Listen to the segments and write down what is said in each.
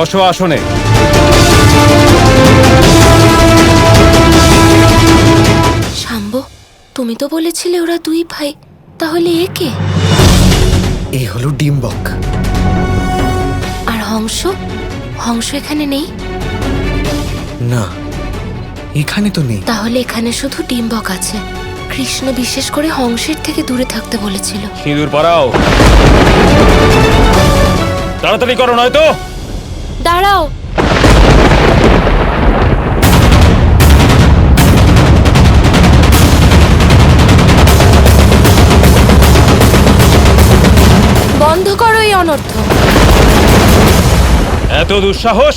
বসো আসনে। শাম্বু, তুমি তো বলেছিলে ওরা দুই ভাই, তাহলে এ কে? এই হলো ডিম্বক। আর হংস? হংস এখানে নেই? না, এখানে তো নেই। তাহলে এখানে শুধু ডিম্বক আছে। কৃষ্ণ বিশেষ করে হংসের থেকে দূরে থাকতে বলেছিল। সিঁদুর পরাও, তাড়াতাড়ি করো নয়তো। দাঁড়াও, বন্ধ করো এই অনর্থ। এত দুঃসাহস!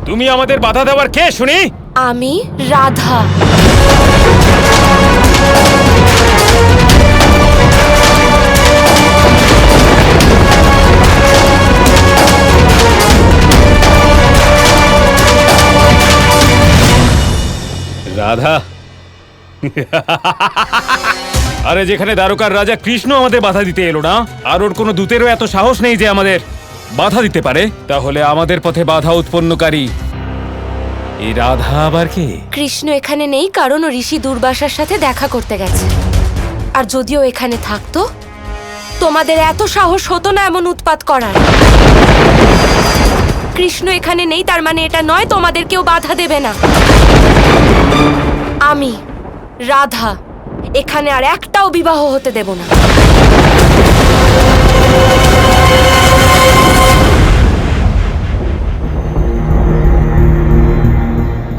তুমি আমাদের বাধা দেওয়ার কে শুনি? আমি রাধা। রাধা? আরে যেখানে দ্বারকার রাজা কৃষ্ণ আমাদের বাধা দিতে এলো না, আর ওর কোনো দূতেরও এত সাহস নেই যে আমাদের বাধা দিতে পারে, তাহলে আমাদের পথে বাধা উৎপন্নকারী এই রাধা আবার কে? কৃষ্ণ এখানে নেই কারণ ও ঋষি দুর্বাসার সাথে দেখা করতে গেছে। আর যদিও এখানে থাকতো, তোমাদের এত সাহস হতো না এমন উৎপাত করার। কৃষ্ণ এখানে নেই তার মানে এটা নয় তোমাদের কেউ বাধা দেবে না। আমি রাধা এখানে আর একটাও বিবাহ হতে দেব না।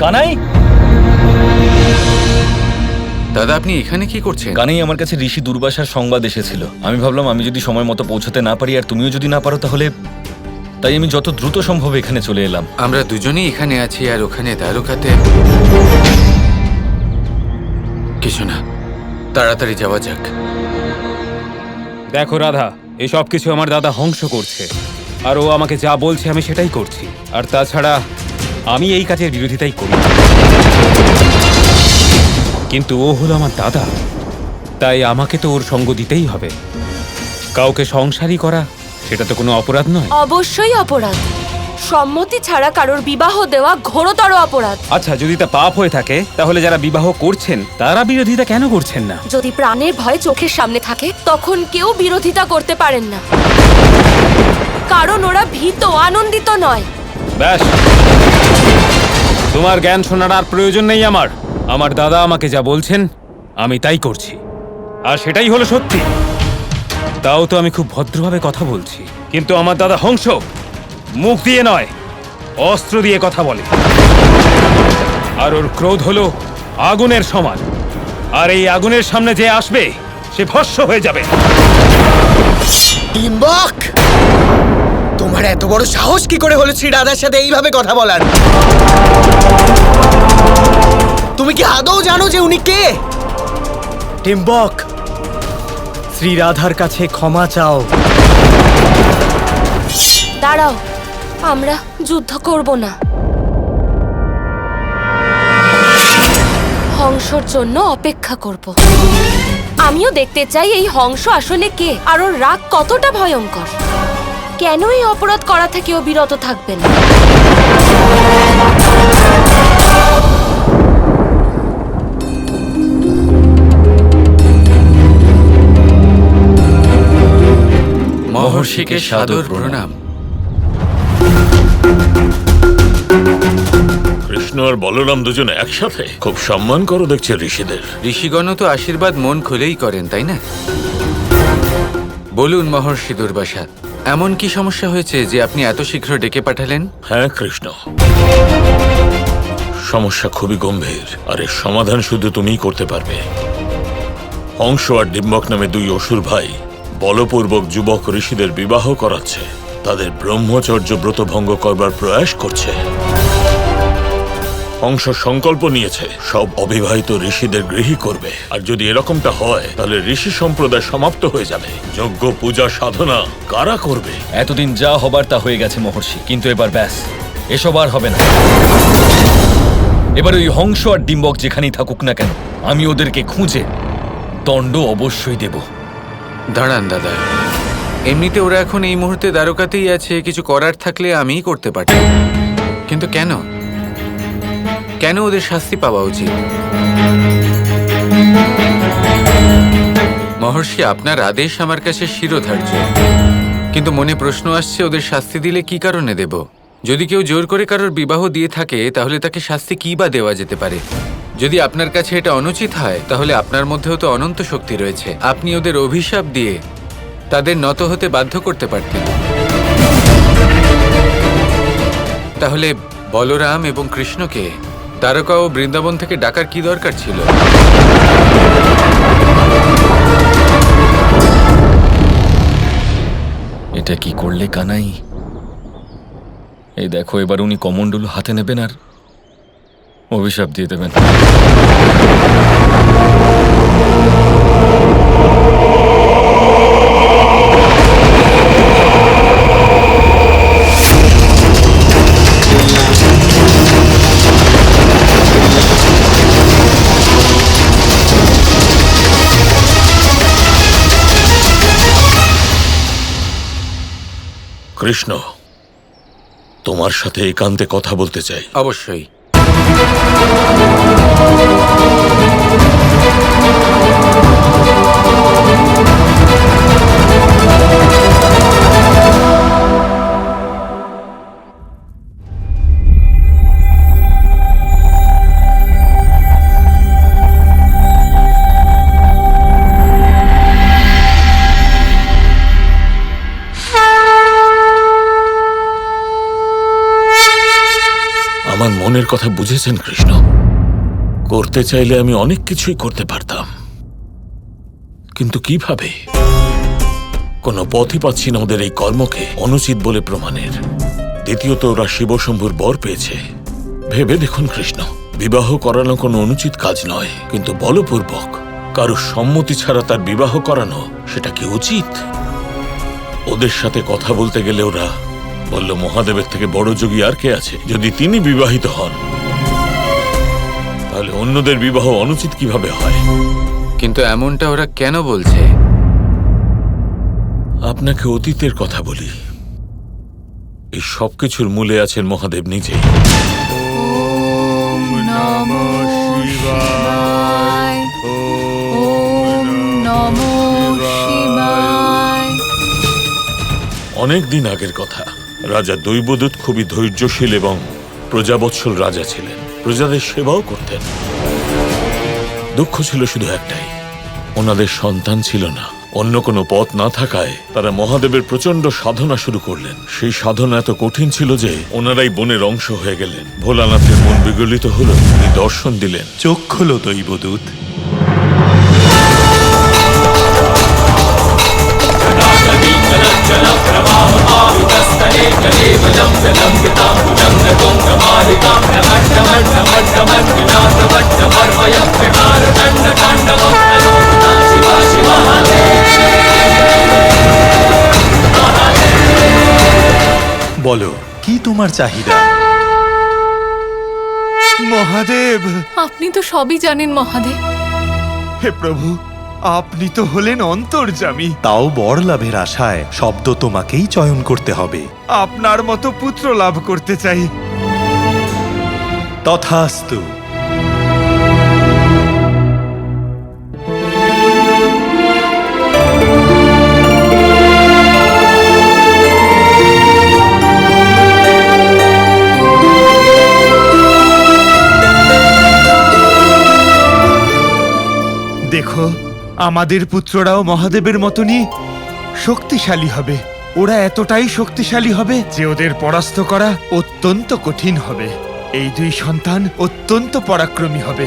কানাই, দাদা আপনি এখানে কি করছেন? কানাই, আমার কাছে ঋষি দুর্বাসার সংবাদ এসেছিল। আমি ভাবলাম আমি যদি সময় মতো পৌঁছাতে না পারি আর তুমিও যদি না পারো তাহলে, তাই আমি যত দ্রুত সম্ভব এখানে চলে এলাম। আমরা দুজনেই এখানে আছি আর ওখানে দ্বারকাতে কিছু না, তাড়াতাড়ি যাওয়া যাক। দেখো রাধা, এসব কিছু আমার দাদা হংস করছে, আর ও আমাকে যা বলছে আমি সেটাই করছি। আর তাছাড়া আমি এই কাজের বিরোধিতাই করি, কিন্তু ও হলো আমার দাদা, তাই আমাকে তো ওর সঙ্গ দিতেই হবে। কাউকে সংসারী করা সেটা তো কোনো অপরাধ নয়। অবশ্যই অপরাধ। সম্মতি ছাড়া কারোর বিবাহ দেওয়া ঘোরতর অপরাধ। আচ্ছা, যদি তা পাপ হয়ে থাকে তাহলে যারা বিবাহ করছেন তারা বিরোধিতা কেন করছেন না? যদি প্রাণের ভয় চোখের সামনে থাকে তখন কেউ বিরোধিতা করতে পারেন না, কারণ ওরা ভীত, আনন্দিত নয়। ব্যাস, তোমার জ্ঞান শোনার আর প্রয়োজন নেই আমার। আমার দাদা আমাকে যা বলছেন আমি তাই করছি, আর সেটাই হলো সত্যি। তাও তো আমি খুব ভদ্রভাবে কথা বলছি, কিন্তু আমার দাদা হংস মুখ দিয়ে নয়, অস্ত্র দিয়ে কথা বলে। আর ওর ক্রোধ হলো আগুনের সমান, আর এই আগুনের সামনে যে আসবে সে ভস্ম হয়ে যাবে। ডিম্বক, তোমার এত বড় সাহস কি করে হলো শ্রী রাধার সাথে এইভাবে কথা বলার? তুমি কি আদৌ জানো যে উনি কে? ডিম্বক, শ্রী রাধার কাছে ক্ষমা চাও। দাঁড়াও, আমরা যুদ্ধ করব না। হংসর জন্য অপেক্ষা করব। আমিও দেখতে চাই এই হংস আসলে কে, আর ওর রাগ কতটা ভয়ঙ্কর। কেন এই অপরাধ করা থেকেও বিরত থাকবেন? মহর্ষিকে সাদর প্রণাম। কৃষ্ণ আর বলরাম দুজনে একসাথে খুব সম্মান করো দেখছে ঋষিদের। ঋষিগণ তো আশীর্বাদ মন খুলেই করেন, তাই না? বলুন মহর্ষি দুর্বাসা, এমন কি সমস্যা হয়েছে যে আপনি এত শীঘ্র ডেকে পাঠালেন? হ্যাঁ কৃষ্ণ, সমস্যা খুবই গম্ভীর, আর এর সমাধান শুধু তুমিই করতে পারবে। হংস আর ডিম্বক নামে দুই অসুর ভাই বলপূর্বক যুবক ঋষিদের বিবাহ করাচ্ছে, তাদের ব্রহ্মচর্য ব্রত ভঙ্গ করবার প্রয়াস করছে। হংস সংকল্প নিয়েছে সব অবিবাহিত ঋষিদের গৃহী করবে, আর যদি এরকমটা হয় তাহলে ঋষি সম্প্রদায় সমাপ্ত হয়ে যাবে। যজ্ঞ পূজা সাধনা কারা করবে? এতদিন যা হবার তা হয়ে গেছে মহর্ষি, কিন্তু এবার ব্যাস, এসব আর হবে না। এবার ওই হংস আর ডিম্বক যেখানেই থাকুক না কেন, আমি ওদেরকে খুঁজে দণ্ড অবশ্যই দেব। দাঁড়ান দাদা, এমনিতে ওরা এখন এই মুহূর্তে দ্বারকাতেই আছে, কিছু করার থাকলে আমিই করতে পারতাম। কিন্তু কেন কেন ওদের শাস্তি পাওয়া উচিত? মহর্ষি, আপনার আদেশ আমার কাছে শিরোধার্য, কিন্তু মনে প্রশ্ন আসছে ওদের শাস্তি দিলে কি কারণে দেব? যদি কেউ জোর করে কারোর বিবাহ দিয়ে থাকে তাহলে তাকে শাস্তি কি বা দেওয়া যেতে পারে? যদি আপনার কাছে এটা অনুচিত হয় তাহলে আপনার মধ্যেও তো অনন্ত শক্তি রয়েছে, আপনি ওদের অভিশাপ দিয়ে তাদের নত হতে বাধ্য করতে পারতেন। তাহলে বলরাম এবং কৃষ্ণকে দ্বারকা ও বৃন্দাবন থেকে ডাকার কি দরকার ছিল? এটা কি করলে কানাই? এই দেখো, এবার উনি কমণ্ডলু হাতে নেবেন আর অভিশাপ দিয়ে দেবেন। কৃষ্ণ, তোমার সাথে একান্তে কথা বলতে চাই। অবশ্যই। আমার মনের কথা বুঝেছেন কৃষ্ণ? করতে চাইলে আমি অনেক কিছুই করতে পারতাম, কিন্তু কিভাবে? কোনো পথই পাচ্ছি না ওদের এই কর্মকে অনুচিত বলে প্রমাণের। দ্বিতীয়ত, ওরা শিবশম্ভুর বর পেয়েছে। ভেবে দেখুন কৃষ্ণ, বিবাহ করানো কোনো অনুচিত কাজ নয়, কিন্তু বলপূর্বক কারো সম্মতি ছাড়া তার বিবাহ করানো, সেটা কি উচিত? ওদের সাথে কথা বলতে গেলে ওরা বলল, মহাদেবের থেকে বড় যোগী আর কে আছে? যদি তিনি বিবাহিত হন তাহলে অন্যদের বিবাহ অনুচিত কিভাবে হয়? কিন্তু এমনটা ওরা কেন বলছে? আপনাকে অতীতের কথা বলি। এই সবকিছুর মূলে আছেন মহাদেব নিজেই। অনেক দিন আগের কথা। রাজা দৈবদূত খুবই ধৈর্যশীল এবং প্রজাবৎসল রাজা ছিলেন। প্রজাদের সেবাও করতেন। দুঃখ ছিল শুধু একটাই, ওনাদের সন্তান ছিল না। অন্য কোনো পথ না থাকায় তারা মহাদেবের প্রচন্ড সাধনা শুরু করলেন। সেই সাধনা এত কঠিন ছিল যে ওনারাই বনের অংশ হয়ে গেলেন। ভোলানাথের মন বিগলিত হলো, তিনি দর্শন দিলেন। চোখ খোলো দৈবদূত। বলো, কি তোমার চাহিদা? মহাদেব, আপনি তো সবই জানেন মহাদেব। হে প্রভু, আপনি তো হলেন অন্তর্যামী। তাও বর লাভের আশায় শব্দ তোমাকেই চয়ন করতে হবে। আপনার মতো পুত্র লাভ করতে চাই। তথাস্তু। দেখো, আমাদের পুত্ররাও মহাদেবের মতনই শক্তিশালী হবে। ওরা এতটাই শক্তিশালী হবে যে ওদের পরাস্ত করা অত্যন্ত কঠিন হবে। এই দুই সন্তান অত্যন্ত পরাক্রমী হবে।